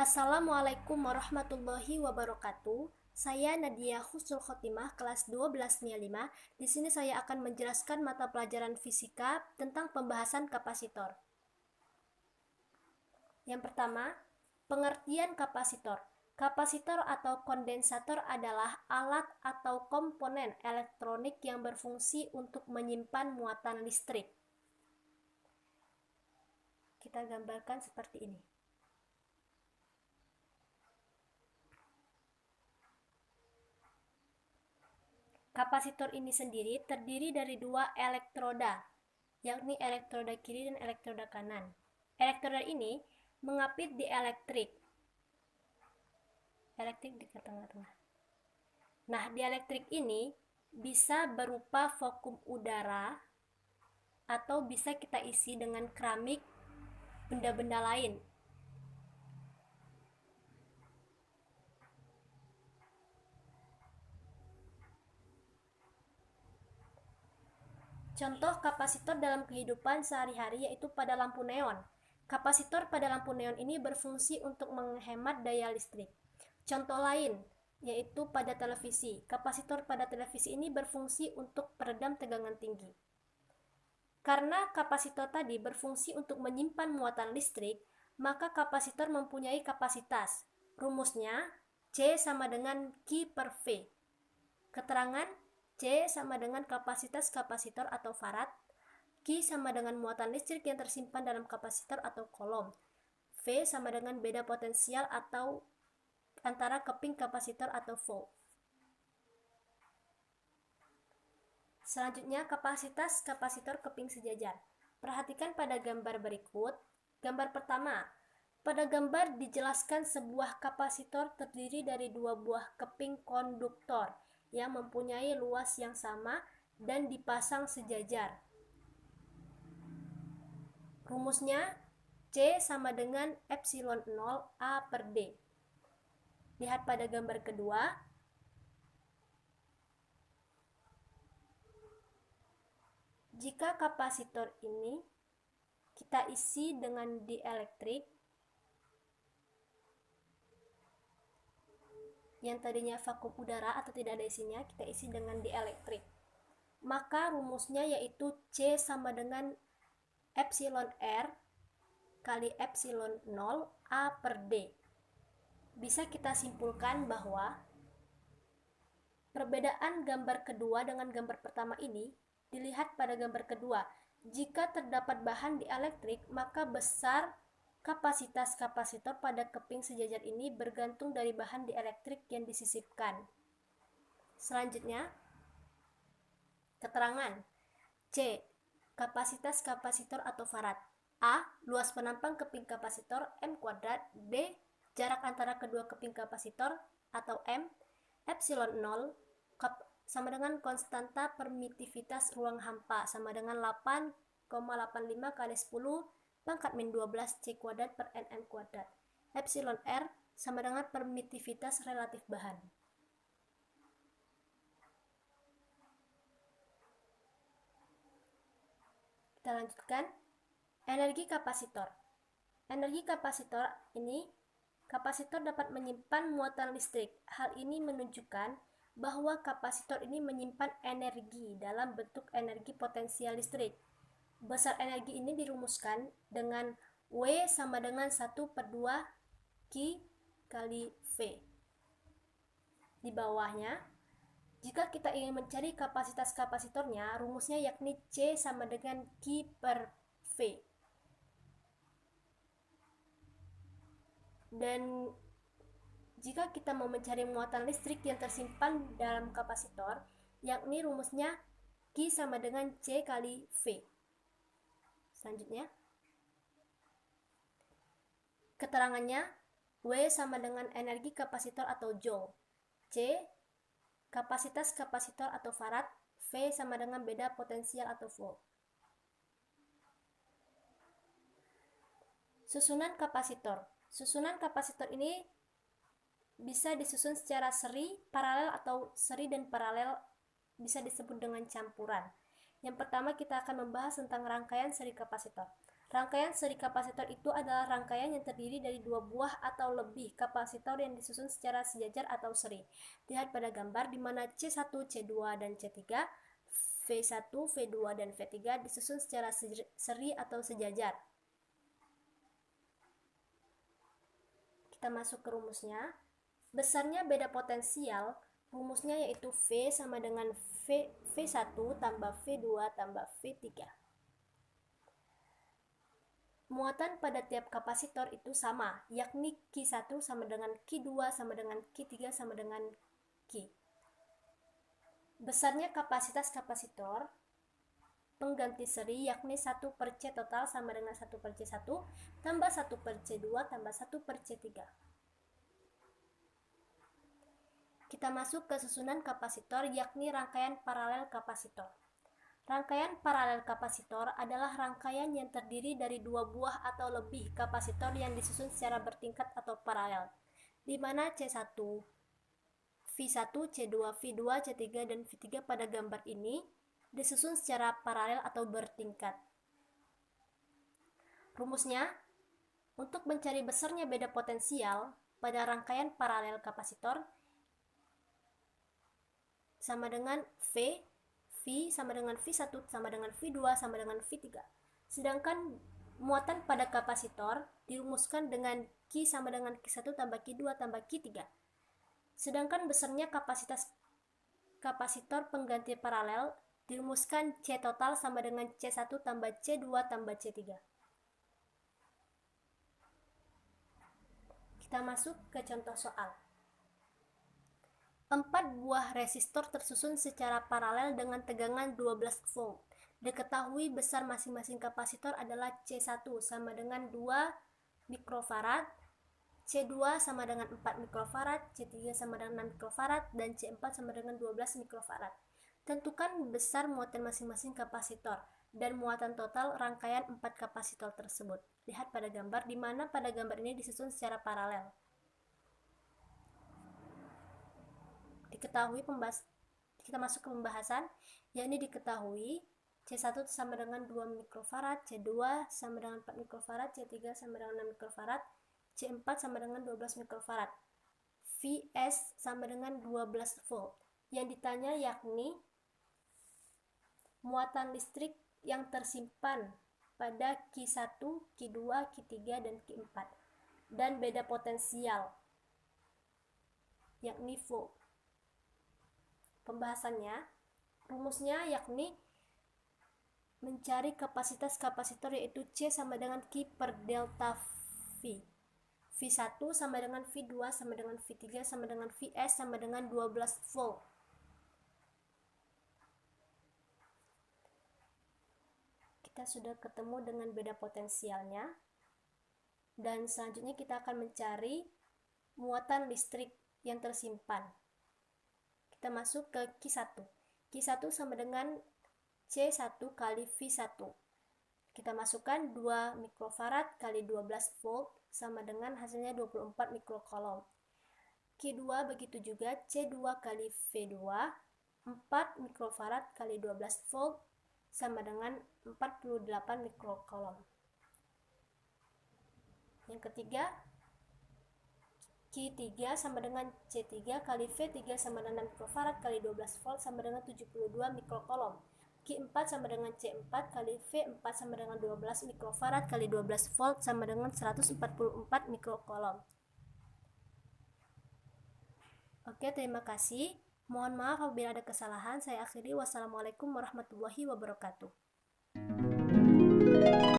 Assalamualaikum warahmatullahi wabarakatuh. Saya Nadia Husnul Khotimah, kelas 12-5. Di sini saya akan menjelaskan mata pelajaran fisika tentang pembahasan kapasitor. Yang pertama, pengertian kapasitor. Kapasitor atau kondensator adalah alat atau komponen elektronik yang berfungsi untuk menyimpan muatan listrik. Kita gambarkan seperti ini. Kapasitor ini sendiri terdiri dari dua elektroda, yakni elektroda kiri dan elektroda kanan. Elektroda ini mengapit di elektrik di tengah-tengah. Nah, dielektrik ini bisa berupa vakum udara atau bisa kita isi dengan keramik, benda-benda lain. Contoh kapasitor dalam kehidupan sehari-hari yaitu pada lampu neon. Kapasitor pada lampu neon ini berfungsi untuk menghemat daya listrik. Contoh lain yaitu pada televisi. Kapasitor pada televisi ini berfungsi untuk peredam tegangan tinggi. Karena kapasitor tadi berfungsi untuk menyimpan muatan listrik, maka kapasitor mempunyai kapasitas. Rumusnya C sama dengan Q per V. Keterangan C sama dengan kapasitas kapasitor atau farad, Q sama dengan muatan listrik yang tersimpan dalam kapasitor atau kolom, V sama dengan beda potensial atau antara keping kapasitor atau volt. Selanjutnya, kapasitas kapasitor keping sejajar. Perhatikan pada gambar berikut. Gambar pertama, pada gambar dijelaskan sebuah kapasitor terdiri dari dua buah keping konduktor yang mempunyai luas yang sama dan dipasang sejajar. Rumusnya C sama dengan epsilon 0 A per D. Lihat pada gambar kedua. Jika kapasitor ini kita isi dengan dielektrik yang tadinya vakum udara atau tidak ada isinya, kita isi dengan dielektrik. Maka rumusnya yaitu C sama dengan epsilon R kali epsilon 0 A per D. Bisa kita simpulkan bahwa perbedaan gambar kedua dengan gambar pertama ini dilihat pada gambar kedua. Jika terdapat bahan dielektrik, maka besar kapasitas kapasitor pada keping sejajar ini bergantung dari bahan dielektrik yang disisipkan. Selanjutnya, keterangan C. Kapasitas kapasitor atau farad. A. Luas penampang keping kapasitor M kuadrat. B. Jarak antara kedua keping kapasitor atau M. Epsilon 0 sama dengan konstanta permitivitas ruang hampa sama dengan 8,85 kali 10 pangkat min 12 C kuadrat per Nm kuadrat. Epsilon R sama dengan permitivitas relatif bahan. Kita lanjutkan. Energi kapasitor. Energi kapasitor ini, kapasitor dapat menyimpan muatan listrik. Hal ini menunjukkan bahwa kapasitor ini menyimpan energi dalam bentuk energi potensial listrik. Besar energi ini dirumuskan dengan W sama dengan 1 per 2 Q kali V. Di bawahnya, jika kita ingin mencari kapasitas kapasitornya, rumusnya yakni C sama dengan Q per V. Dan jika kita mau mencari muatan listrik yang tersimpan dalam kapasitor, yakni rumusnya Q sama dengan C kali V. Selanjutnya, keterangannya W sama dengan energi kapasitor atau joule. C. Kapasitas kapasitor atau farad. V sama dengan beda potensial atau volt. Susunan kapasitor. Susunan kapasitor ini bisa disusun secara seri, paralel atau seri dan paralel bisa disebut dengan campuran. Yang pertama kita akan membahas tentang rangkaian seri kapasitor. Rangkaian seri kapasitor itu adalah rangkaian yang terdiri dari dua buah atau lebih kapasitor yang disusun secara sejajar atau seri. Lihat pada gambar di mana C1, C2, dan C3, V1, V2, dan V3 disusun secara seri atau sejajar. Kita masuk ke rumusnya. Besarnya beda potensial, rumusnya yaitu V sama dengan V1 tambah V2 tambah V3. Muatan pada tiap kapasitor itu sama, yakni Q1 sama dengan Q2 sama dengan Q3 sama dengan Q. Besarnya kapasitas kapasitor pengganti seri yakni 1 per C total sama dengan 1 per C1 tambah 1 per C2 tambah 1 per C3. Kita masuk ke susunan kapasitor yakni rangkaian paralel kapasitor. Rangkaian paralel kapasitor adalah rangkaian yang terdiri dari dua buah atau lebih kapasitor yang disusun secara bertingkat atau paralel, di mana C1, V1, C2, V2, C3, dan V3 pada gambar ini disusun secara paralel atau bertingkat. Rumusnya, untuk mencari besarnya beda potensial pada rangkaian paralel kapasitor sama dengan V sama dengan V1 sama dengan V2 sama dengan V3. Sedangkan muatan pada kapasitor dirumuskan dengan Q sama dengan Q1 tambah Q2 tambah Q3. Sedangkan besarnya kapasitas kapasitor pengganti paralel dirumuskan C total sama dengan C1 tambah C2 tambah C3. Kita masuk ke contoh soal. 4 buah resistor tersusun secara paralel dengan tegangan 12 volt. Diketahui besar masing-masing kapasitor adalah C1 sama dengan 2 mikrofarad, C2 sama dengan 4 mikrofarad, C3 sama dengan 6 mikrofarad, dan C4 sama dengan 12 mikrofarad. Tentukan besar muatan masing-masing kapasitor dan muatan total rangkaian 4 kapasitor tersebut. Lihat pada gambar, di mana pada gambar ini disusun secara paralel. Kita masuk ke pembahasan, yakni diketahui C1 sama dengan 2 mikrofarad, C2 sama dengan 4 mikrofarad, C3 sama dengan 6 mikrofarad, C4 sama dengan 12 mikrofarad. Vs sama dengan 12 volt. Yang ditanya yakni muatan listrik yang tersimpan pada Q1, Q2, Q3, dan Q4 dan beda potensial yakni volt. Pembahasannya, rumusnya yakni mencari kapasitas kapasitor yaitu C sama dengan Q per delta V. V1 sama dengan V2 sama dengan V3 sama dengan Vs sama dengan 12 volt. Kita sudah ketemu dengan beda potensialnya. Dan selanjutnya kita akan mencari muatan listrik yang tersimpan. Kita masuk ke Q1. Q1 sama dengan C1 kali V1. Kita masukkan 2 mikrofarad kali 12 volt sama dengan hasilnya 24 mikrocoulomb. Q2 begitu juga, C2 kali V2, 4 mikrofarad kali 12 volt sama dengan 48 mikrocoulomb. Yang ketiga, Q3 sama dengan C3 kali V3 sama dengan 6 mikrofarad kali 12 volt sama dengan 72 mikrocoulomb. Q4 sama dengan C4 kali V4 sama dengan 12 mikrofarad kali 12 volt sama dengan 144 mikrocoulomb. Oke, terima kasih. Mohon maaf apabila ada kesalahan. Saya akhiri. Wassalamualaikum warahmatullahi wabarakatuh.